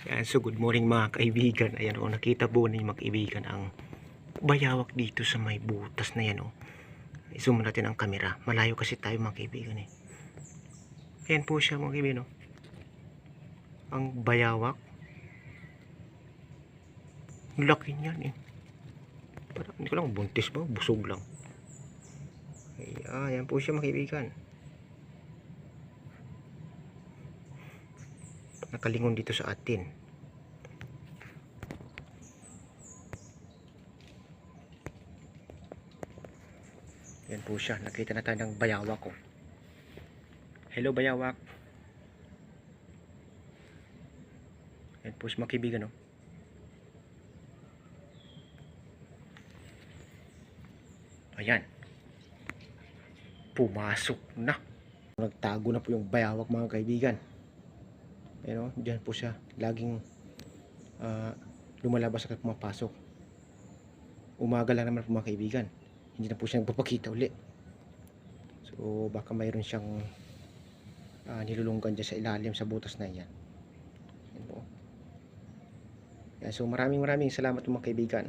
Yan, so good morning mga kaibigan. Ayan o, nakita po ninyo mga kaibigan ang bayawak dito sa may butas na yan o. I-zoom natin ang camera. Malayo kasi tayo mga kaibigan eh. Ayan po siya mga kaibigan o. Ang bayawak. Ang laki niyan eh. Parang hindi ko lang buntis ba? Busog lang. Ayan po siya mga kaibigan. Nakalingon dito sa atin. Yan po siya. Nakita na tayo ng bayawak ko. Hello bayawak. Yan po siya mga kaibigan no. Ayan. Pumasok na. Nagtago na po yung bayawak mga kaibigan. Ayan o. Diyan po siya. Laging lumalabas at pumapasok. Umaga lang naman po mga kaibigan. Hindi na po siya nagpapakita uli. So baka mayroon siyang nilulunggan dyan sa ilalim sa butas na yan. Yan po. Yan, so maraming salamat mga kaibigan.